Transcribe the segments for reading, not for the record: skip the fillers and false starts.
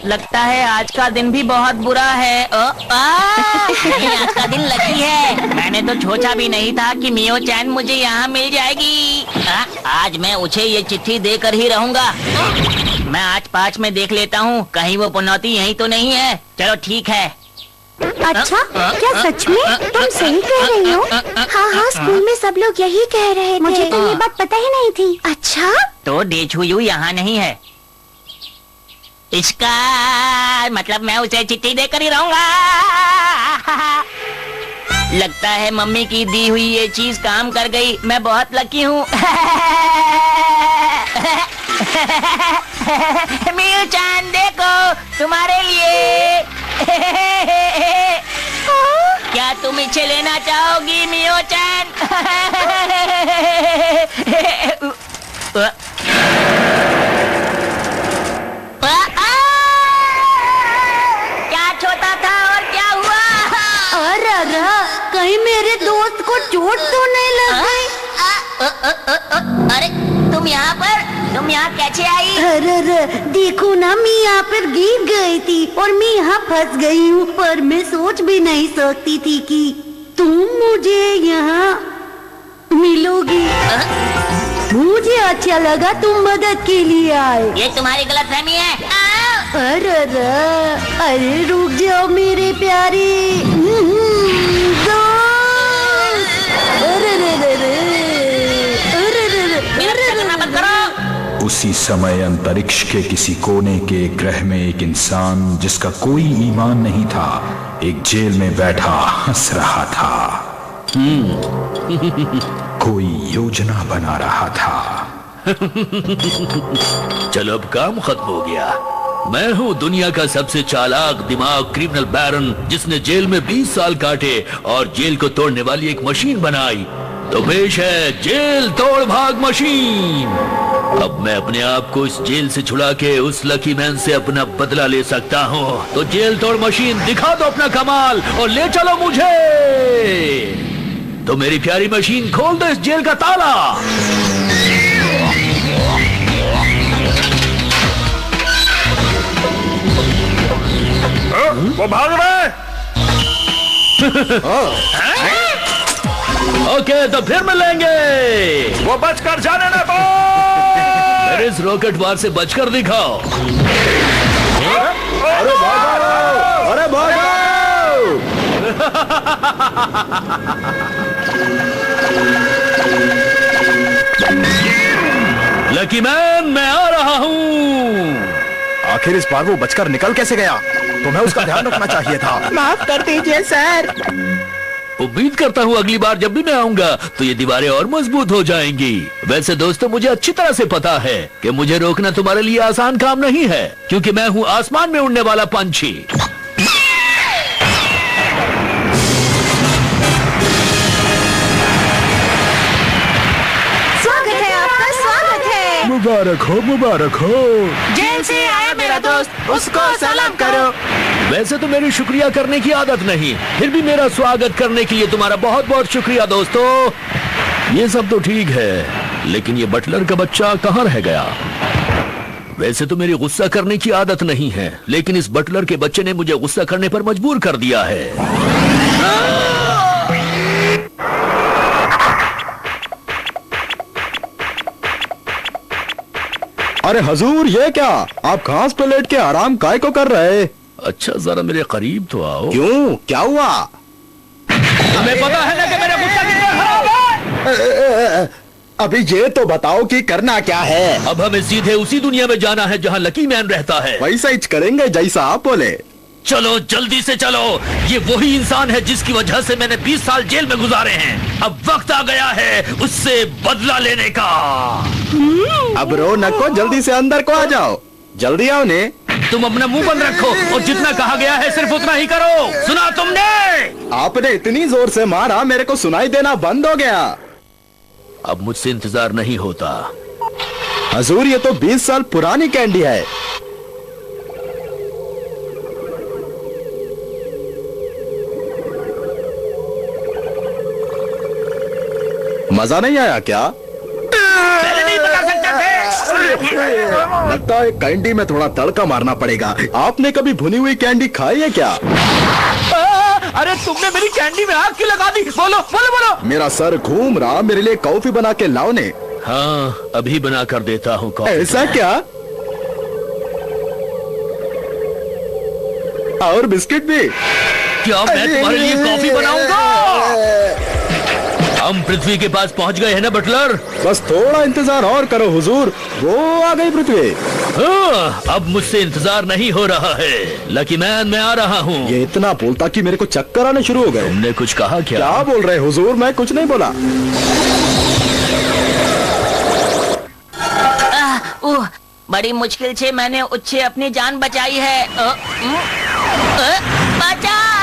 लगता है आज का दिन भी बहुत बुरा है। नहीं, आज का दिन लकी है। मैंने तो सोचा भी नहीं था कि मियो चैन मुझे यहाँ मिल जाएगी। आज मैं उसे ये चिट्ठी देकर ही रहूँगा। मैं आज 5 में देख लेता हूँ, कहीं वो पनौती यहीं तो नहीं है। चलो ठीक है। अच्छा, क्या सच में तुम सही कह रही हो? हाँ हाँ, स्कूल में सब लोग यही कह रहे थे। मुझे तो ये बात पता ही नहीं थी। अच्छा, तो डेछुयू यहाँ नहीं है, इसका मतलब मैं उसे चिट्ठी देकर ही रहूंगा। लगता है मम्मी की दी हुई ये चीज काम कर गई। मैं बहुत लकी हूँ। मियो चांद देखो, तुम्हारे लिए। क्या तुम इसे लेना चाहोगी मियो चांद? क्या छोटा था और क्या हुआ? अरे कहीं मेरे दोस्त को चोट तो नहीं लग गई? अरे तुम यहाँ कैसे आई? अरे देखो ना, मैं यहाँ पर गिर गई थी और मैं यहाँ फंस गई हूँ। पर मैं सोच भी नहीं सकती थी कि तुम मुझे यहाँ मिलोगी। मुझे अच्छा लगा तुम मदद के लिए आए। ये तुम्हारी गलतफहमी है। अरे रुक जाओ मेरे प्यारे दोस्त। उसी समय अंतरिक्ष के किसी कोने के ग्रह में एक इंसान जिसका कोई ईमान नहीं था, एक जेल में बैठा हंस रहा था। कोई योजना बना रहा था। चलो अब काम खत्म हो गया। मैं हूँ दुनिया का सबसे चालाक दिमाग क्रिमिनल बैरन, जिसने जेल में 20 साल काटे और जेल को तोड़ने वाली एक मशीन बनाई। तो पेश है जेल तोड़ भाग मशीन। अब मैं अपने आप को इस जेल से छुड़ा के उस लकी मैन से अपना बदला ले सकता हूँ। तो जेल तोड़ मशीन, दिखा दो अपना कमाल और ले चलो मुझे। तो मेरी प्यारी मशीन, खोल दो इस जेल का ताला। वो भाग रहा है। ओके, तो फिर मिलेंगे। वो बचकर जाने ना दो। मेरे इस रॉकेट वार से बचकर दिखाओ। अरे भागो, अरे भागो। लकी मैन, मैं आ रहा हूँ। आखिर इस बार वो बचकर निकल कैसे गया? तुम्हें उसका ध्यान रखना चाहिए था। माफ कर दीजिए सर। उम्मीद करता हूँ अगली बार जब भी मैं आऊंगा तो ये दीवारें और मजबूत हो जाएंगी। वैसे दोस्तों, मुझे अच्छी तरह से पता है कि मुझे रोकना तुम्हारे लिए आसान काम नहीं है, क्योंकि मैं हूँ आसमान में उड़ने वाला पंछी। स्वागत है आपका, स्वागत है। मुबारक हो, मुबारक हो। जेल से आया मेरा दोस्त, उसको सलाम करो। वैसे तो मेरी शुक्रिया करने की आदत नहीं, फिर भी मेरा स्वागत करने के लिए तुम्हारा बहुत बहुत शुक्रिया दोस्तों। ये सब तो ठीक है, लेकिन ये बटलर का बच्चा कहाँ रह गया? वैसे तो मेरी गुस्सा करने की आदत नहीं है, लेकिन इस बटलर के बच्चे ने मुझे गुस्सा करने पर मजबूर कर दिया है। अरे हजूर, ये क्या? आप घास पे लेट के आराम काय को कर रहे? अच्छा, जरा मेरे करीब तो आओ। क्यों, क्या हुआ? तुम्हें पता है ना कि मेरा गुस्सा कितना खराब है? अभी ये तो बताओ कि करना क्या है? अब हमें सीधे उसी दुनिया में जाना है जहाँ लकी मैन रहता है। वैसा ही करेंगे जैसा आप बोले। चलो, जल्दी से चलो। ये वही इंसान है जिसकी वजह से मैंने 20 साल जेल में गुजारे हैं। अब वक्त आ गया है उससे बदला लेने का। अब रो नको, जल्दी से अंदर को आ जाओ। जल्दी आओ ने। तुम अपना मुंह बंद रखो और जितना कहा गया है सिर्फ उतना ही करो। सुना तुमने? आपने इतनी जोर से मारा, मेरे को सुनाई देना बंद हो गया। अब मुझसे इंतजार नहीं होता। हजूर, ये तो 20 साल पुरानी कैंडी है। मजा नहीं आया क्या? पहले नहीं बता सकते थे। लगता है कैंडी में थोड़ा तड़का मारना पड़ेगा। आपने कभी भुनी हुई कैंडी खाई है क्या? अरे तुमने मेरी कैंडी में आग क्यों लगा दी? बोलो बोलो बोलो। मेरा सर घूम रहा, मेरे लिए कॉफी बना के लाओ ने। हाँ, अभी बना कर देता हूँ कॉफी। ऐसा क्या? और बिस्किट भी? क्या मैं तुम्हारे लिए कॉफी बनाऊंगा? हम पृथ्वी के पास पहुंच गए हैं ना बटलर? बस थोड़ा इंतजार और करो हुजूर, वो आ गई पृथ्वी। हाँ, अब मुझसे इंतजार नहीं हो रहा है। लकी मैन, मैं आ रहा हूँ। ये इतना बोलता कि मेरे को चक्कर आने शुरू हो गए। तुमने कुछ कहा क्या? क्या बोल रहे हुजूर? मैं कुछ नहीं बोला। बड़ी मुश्किल से मैंने उससे अपनी जान बचाई है। बचाओ!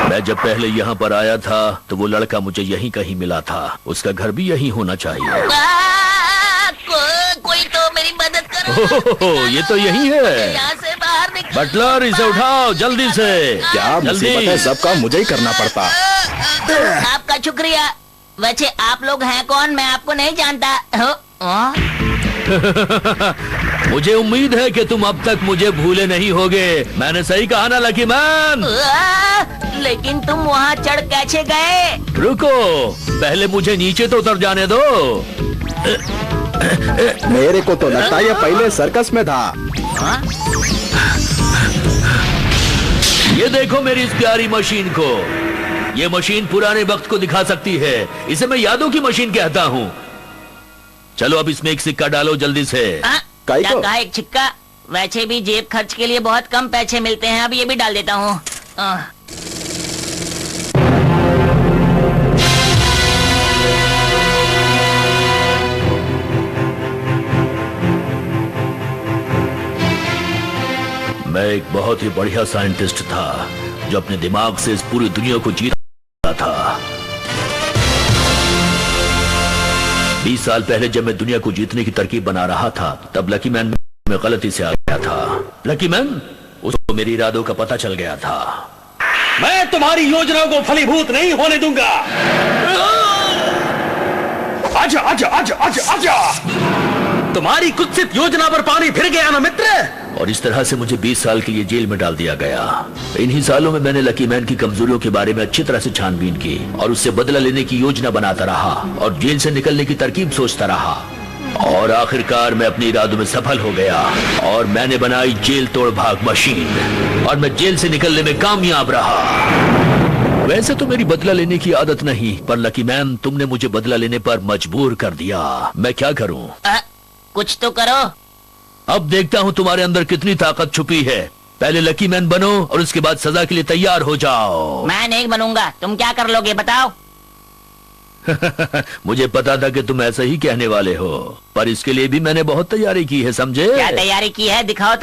मैं जब पहले यहाँ पर आया था तो वो लड़का मुझे यहीं कहीं मिला था। उसका घर भी यहीं होना चाहिए। कोई तो मेरी मदद करो। ये तो यही है। यहाँ से बाहर निकल। बटलर, इसे उठाओ जल्दी से। क्या मुसीबत है, सब काम मुझे ही करना पड़ता। आपका शुक्रिया। वैसे आप लोग हैं कौन? मैं आपको नहीं जानता। मुझे उम्मीद है कि तुम अब तक मुझे भूले नहीं होगे। मैंने सही कहा ना लकी मैन? लेकिन तुम वहाँ चढ़ कैसे गए? रुको, पहले मुझे नीचे तो उतर जाने दो। मेरे को तो लगता है ये पहले सर्कस में था। ये देखो मेरी इस प्यारी मशीन को। ये मशीन पुराने वक्त को दिखा सकती है। इसे मैं यादों की मशीन कहता हूँ। चलो अब इसमें एक सिक्का डालो जल्दी से। काई क्या को? कहा, एक सिक्का? वैसे भी जेब खर्च के लिए बहुत कम पैसे मिलते हैं। अब ये भी डाल देता हूँ। मैं एक बहुत ही बढ़िया साइंटिस्ट था जो अपने दिमाग से इस पूरी दुनिया को जीत रहा था। 20 साल पहले जब मैं दुनिया को जीतने की तरकीब बना रहा था तब लकी मैन में गलती से आ गया था। लकी मैन, उसको मेरी इरादों का पता चल गया था। मैं तुम्हारी योजनाओं को फलीभूत नहीं होने दूंगा। आजा आजा आजा आजा आजा। तुम्हारी कुत्सित योजना पर पानी फिर गया ना मित्र। और इस तरह से मुझे 20 साल के लिए जेल में डाल दिया गया। इन्हीं सालों में मैंने लकी मैन की कमजोरियों के बारे में अच्छी तरह से छानबीन की और उससे बदला लेने की योजना बनाता रहा और जेल से निकलने की तरकीब सोचता रहा। और आखिरकार मैं अपने इरादों में सफल हो गया और मैंने बनाई जेल तोड़ भाग मशीन और मैं जेल से निकलने में कामयाब रहा। वैसे तो मेरी बदला लेने की आदत नहीं, पर लकी मैन तुमने मुझे बदला लेने पर मजबूर कर दिया। मैं क्या करूं? कुछ तो करो। अब देखता हूँ तुम्हारे अंदर कितनी ताकत छुपी है। पहले लकी मैन बनो और उसके बाद सजा के लिए तैयार हो जाओ। मैं नहीं बनूंगा। तुम क्या कर लोगे बताओ? मुझे पता था कि तुम ऐसा ही कहने वाले हो, पर इसके लिए भी मैंने बहुत तैयारी की है, समझे? क्या तैयारी की है, दिखाओ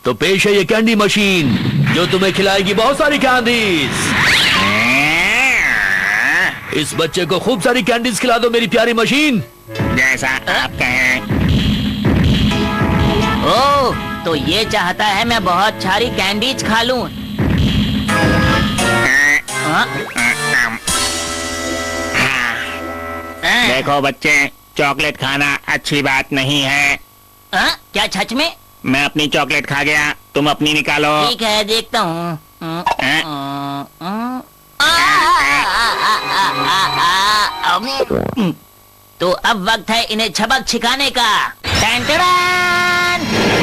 तो पेश है ये कैंडी मशीन जो तुम्हें खिलाएगी बहुत सारी कैंडीज। इस बच्चे को खूब सारी कैंडीज खिला दो मेरी प्यारी मशीन। जैसा आप कहें। ओह, तो ये चाहता है मैं बहुत सारी कैंडीज खा लूं। देखो बच्चे, चॉकलेट खाना अच्छी बात नहीं है। क्या सच में? मैं अपनी चॉकलेट खा गया, तुम अपनी निकालो। ठीक है, देखता हूँ। तो अब वक्त है इन्हें झबक छिकाने का।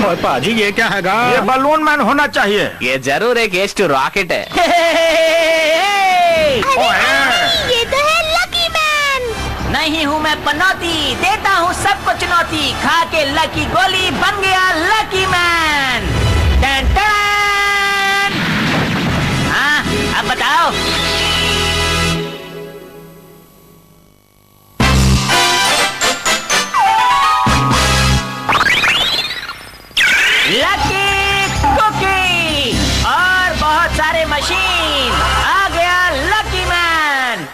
और पाजी ये क्या हैगा? ये बलून मैन होना चाहिए। ये जरूर एक एस टू रॉकेट है। ये तो है लकी मैन। नहीं हूँ मैं पनौती, देता हूँ सबको चुनौती। खा के लकी गोली बन गया लकी मैन। Ton ton. हाँ, अब बताओ। लकी कुकी और बहुत सारे मशीन। आ गया लकी मैन।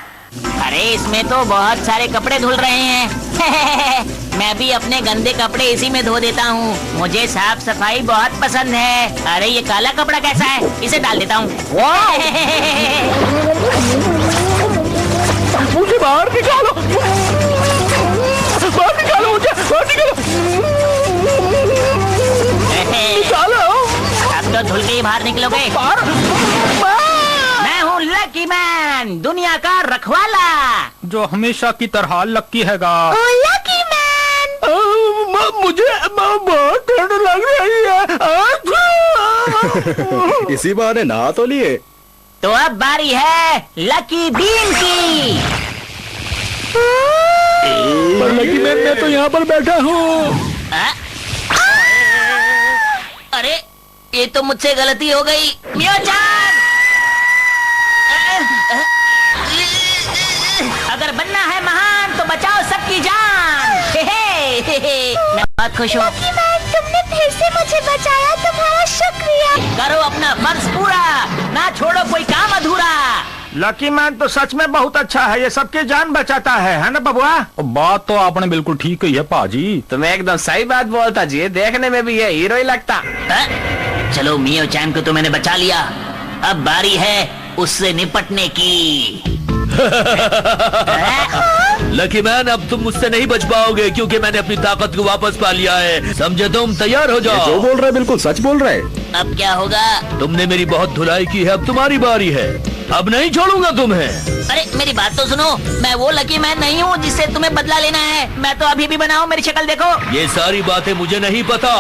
अरे इसमें तो बहुत सारे कपड़े धुल रहे हैं। मैं भी अपने गंदे कपड़े इसी में धो देता हूँ। मुझे साफ सफाई बहुत पसंद है। अरे ये काला कपड़ा कैसा है, इसे डाल देता हूँ। मुझे बाहर निकालो, बाहर निकालो मुझे, बाहर निकालो, निकालो। अब तो धुल के ही बाहर निकलोगे। मैं हूँ लकी मैन, दुनिया का रखवाला। जो हमेशा की तरह लक्की हैगा। लकी मैन, मुझे बहुत ठंड लग रही है। इसी बहाने नहा तो लिए। तो अब बारी है लकी बीन की। पर लकी मैन, मैं तो यहाँ पर बैठा हूँ। अरे ये तो मुझसे गलती हो गई। मियो-चान! अगर बनना है महान तो बचाओ सबकी जान। मैं बहुत खुश हूँ। लकी मैन, तुमने फिर से मुझे बचाया, तुम्हारा शुक्रिया। करो अपना फर्ज पूरा, ना छोड़ो कोई काम अधूरा। लकी मैन तो सच में बहुत अच्छा है, ये सबकी जान बचाता है ना बबुआ? बात तो आपने बिल्कुल ठीक कही है पाजी। तुम्हें एकदम सही बात बोलता जी, देखने में भी ये हीरो ही लगता। चलो मियो-चान को तो मैंने बचा लिया, अब बारी है उससे निपटने की। लकी मैन, अब तुम मुझसे नहीं बच पाओगे क्योंकि मैंने अपनी ताकत को वापस पा लिया है, समझे तुम? तैयार हो जाओ। जो बोल रहे बिल्कुल सच बोल रहे। अब क्या होगा? तुमने मेरी बहुत धुलाई की है, अब तुम्हारी बारी है। अब नहीं छोड़ूंगा तुम्हें। अरे मेरी बात तो सुनो, मैं वो लकी मैन नहीं हूँ जिससे तुम्हें बदला लेना है। मैं तो अभी भी बना हूँ, मेरी शक्ल देखो। ये सारी बातें मुझे नहीं पता।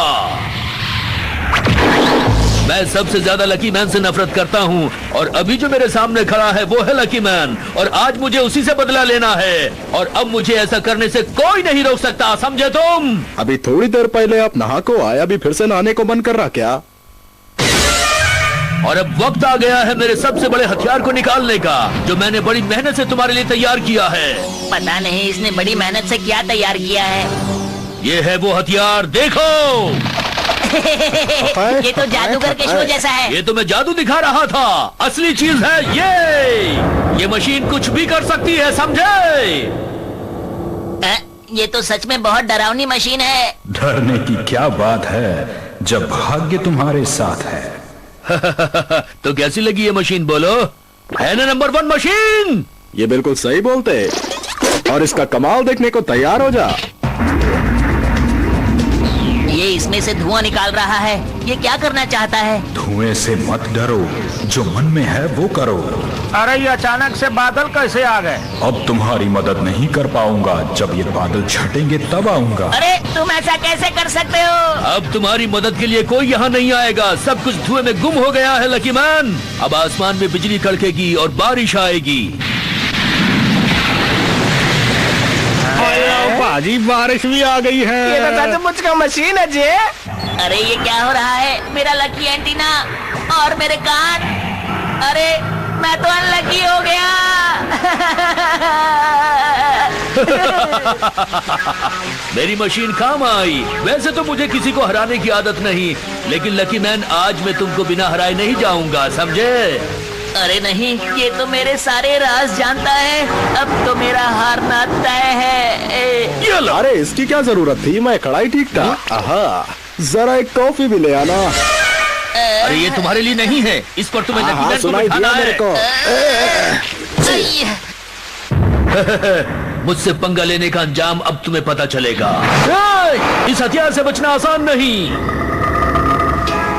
मैं सबसे ज्यादा लकी मैन से नफरत करता हूँ और अभी जो मेरे सामने खड़ा है वो है लकी मैन, और आज मुझे उसी से बदला लेना है, और अब मुझे ऐसा करने से कोई नहीं रोक सकता, समझे तुम? अभी थोड़ी देर पहले आप नहा को आया, अभी फिर से नहाने को मन कर रहा क्या? और अब वक्त आ गया है मेरे सबसे बड़े हथियार को निकालने का, जो मैंने बड़ी मेहनत से तुम्हारे लिए तैयार किया है। पता नहीं इसने बड़ी मेहनत से क्या तैयार किया है। ये है वो हथियार, देखो। ये तो जादूगर के शो जैसा है। ये तो मैं जादू दिखा रहा था, असली चीज है ये मशीन कुछ भी कर सकती है, समझे? ये तो सच में बहुत डरावनी मशीन है। डरने की क्या बात है जब भाग्य तुम्हारे साथ है। तो कैसी लगी ये मशीन, बोलो? है ना नंबर 1 मशीन? ये बिल्कुल सही बोलते, और इसका कमाल देखने को तैयार हो जा। ये इसमें से धुआं निकाल रहा है, ये क्या करना चाहता है? धुएं से मत डरो, जो मन में है वो करो। अरे ये अचानक से बादल कैसे आ गए? अब तुम्हारी मदद नहीं कर पाऊंगा, जब ये बादल छटेंगे तब आऊंगा। अरे तुम ऐसा कैसे कर सकते हो? अब तुम्हारी मदद के लिए कोई यहाँ नहीं आएगा, सब कुछ धुएं में गुम हो गया है लकी मैन। अब आसमान में बिजली कड़केगी और बारिश आएगी। बाजी, बारिश भी आ गई है। ये तो सचमुच का मशीन है जी। अरे ये क्या हो रहा है? मेरा लकी एंटीना और मेरे कान, अरे मैं तो अनलकी हो गया। मेरी मशीन काम आई। वैसे तो मुझे किसी को हराने की आदत नहीं, लेकिन लकी मैन आज मैं तुमको बिना हराए नहीं जाऊंगा, समझे? अरे नहीं, ये तो मेरे सारे राज जानता है, अब तो मेरा हारना तय है। अरे इसकी क्या जरूरत थी, मैं खड़ा ही ठीक था। आहा, जरा एक कॉफी भी ले आना। अरे ये तुम्हारे लिए नहीं है, इस पर तुम्हें लकी मैन को सुनाई बिठाना दिया मेरे को। मुझसे पंगा लेने का अंजाम अब तुम्हें पता चलेगा। इस हथियार से बचना आसान नहीं।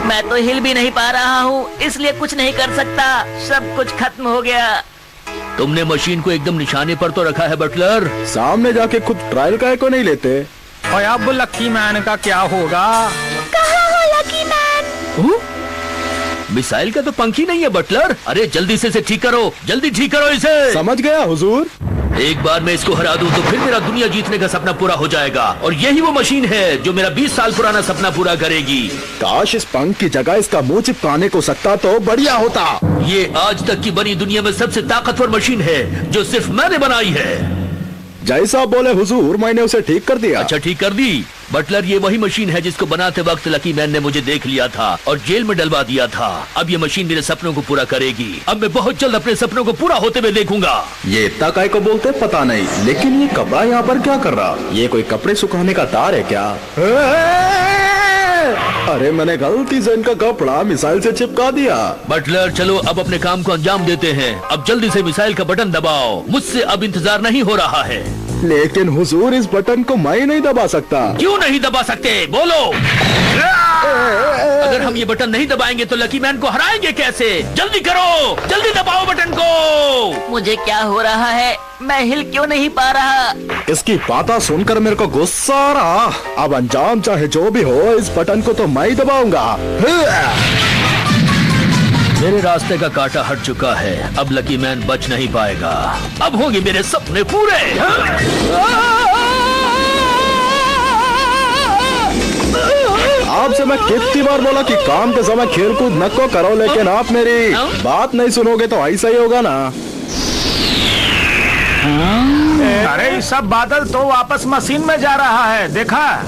मैं तो हिल भी नहीं पा रहा हूँ, इसलिए कुछ नहीं कर सकता, सब कुछ खत्म हो गया। तुमने मशीन को एकदम निशाने पर तो रखा है बटलर। सामने जाके खुद ट्रायल का को नहीं लेते। और अब लकी मैन का क्या होगा? कहाँ हो लकी मैन? मिसाइल का तो पंख ही नहीं है बटलर। अरे जल्दी से इसे ठीक करो, जल्दी ठीक करो इसे। समझ गया हुजूर। एक बार मैं इसको हरा दूं तो फिर मेरा दुनिया जीतने का सपना पूरा हो जाएगा, और यही वो मशीन है जो मेरा 20 साल पुराना सपना पूरा करेगी। काश इस पंख की जगह इसका मुंह चिपकाने को सकता तो बढ़िया होता। ये आज तक की बनी दुनिया में सबसे ताकतवर मशीन है जो सिर्फ मैंने बनाई है। जैसा बोले हुजूर, मैंने उसे ठीक कर दिया। अच्छा ठीक कर दी। बटलर, ये वही मशीन है जिसको बनाते वक्त लकी मैन ने मुझे देख लिया था और जेल में डलवा दिया था। अब ये मशीन मेरे सपनों को पूरा करेगी। अब मैं बहुत जल्द अपने सपनों को पूरा होते हुए देखूंगा। ये इतना काय को बोलते पता नहीं, लेकिन ये कपड़ा यहाँ पर क्या कर रहा? ये कोई कपड़े सुखाने का तार है क्या? अरे मैंने गलती से इनका कपड़ा मिसाइल से चिपका दिया। बटलर चलो अब अपने काम को अंजाम देते हैं। अब जल्दी से मिसाइल का बटन दबाओ, मुझसे अब इंतजार नहीं हो रहा है। लेकिन हुजूर इस बटन को मैं नहीं दबा सकता। क्यों नहीं दबा सकते बोलो? अगर हम ये बटन नहीं दबाएंगे तो लकी मैन को हराएंगे कैसे? जल्दी करो, जल्दी दबाओ बटन को। मुझे क्या हो रहा है? मैं हिल क्यों नहीं पा रहा? इसकी बातें सुनकर मेरे को गुस्सा आ रहा। अब अंजाम चाहे जो भी हो, इस बटन को तो मैं ही दबाऊंगा। मेरे रास्ते का कांटा हट चुका है, अब लकी मैन बच नहीं पाएगा। अब होंगे मेरे सपने पूरे। आपसे मैं कितनी बार बोला कि काम के समय खेल कूद न को करो, लेकिन आप मेरी बात नहीं सुनोगे तो ऐसा ही होगा ना। अरे ये सब बादल तो वापस मशीन में जा रहा है, देखा?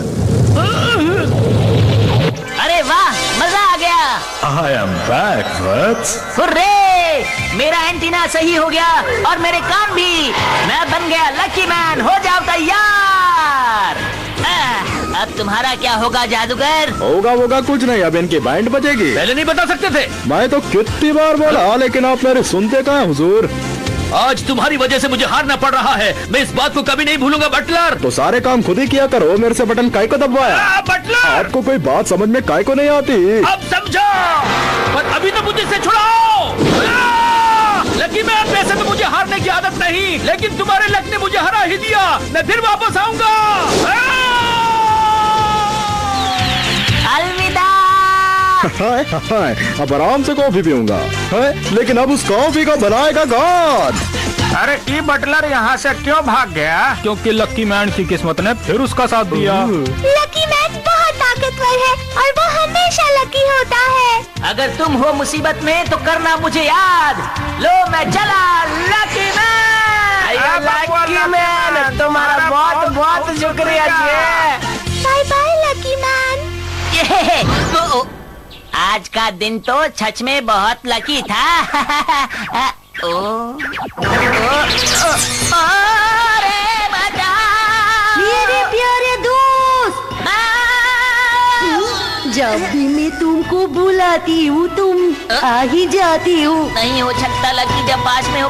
अरे वाह, मजा आ गया। I am back, वत्स। हुर्रे! मेरा एंटीना सही हो गया और मेरे कान भी। मैं बन गया लकी मैन। हो जाओ तैयार। अब तुम्हारा क्या होगा जादूगर? होगा कुछ नहीं, अब इनकी बैंड बजेगी। पहले नहीं बता सकते थे? मैं तो कितनी बार बोला, लेकिन आप मेरे सुनते कहाँ हुजूर? आज तुम्हारी वजह से मुझे हारना पड़ रहा है। मैं इस बात को कभी नहीं भूलूंगा बटलर। तो सारे काम खुद ही किया करो, मेरे से बटन काय को दबवाया? बटलर आपको कोई बात समझ में काय को नहीं आती? अब समझो, पर अभी तो मुझे से छुड़ाओ। लकी मैन, वैसे तो मुझे हारने की आदत नहीं, लेकिन तुम्हारे लक ने मुझे हरा ही दिया। मैं फिर वापस आऊंगा। अलविदा। हाय हाय, अब आराम से कॉफी पीऊंगा। लेकिन अब उस कॉफी को बनाएगा कौन? अरे ई बटलर यहाँ से क्यों भाग गया? क्योंकि लकी मैन की किस्मत ने फिर उसका साथ दिया। लकी मैन बहुत ताकतवर है और वो हमेशा लकी होता है। अगर तुम हो मुसीबत में तो करना मुझे याद। लो मैं चला, लकी मैन। लकी मैन, तुम्हारा बहुत बहुत शुक्रिया जी। Bye bye lucky man. ये तो आज का दिन तो सच में बहुत लकी था। अरे मजा। मेरे प्यारे दोस्त, जब भी मैं तुमको बुलाती हूँ तुम आ ही जाती हो। नहीं हो सकता लकी, जब पास में हो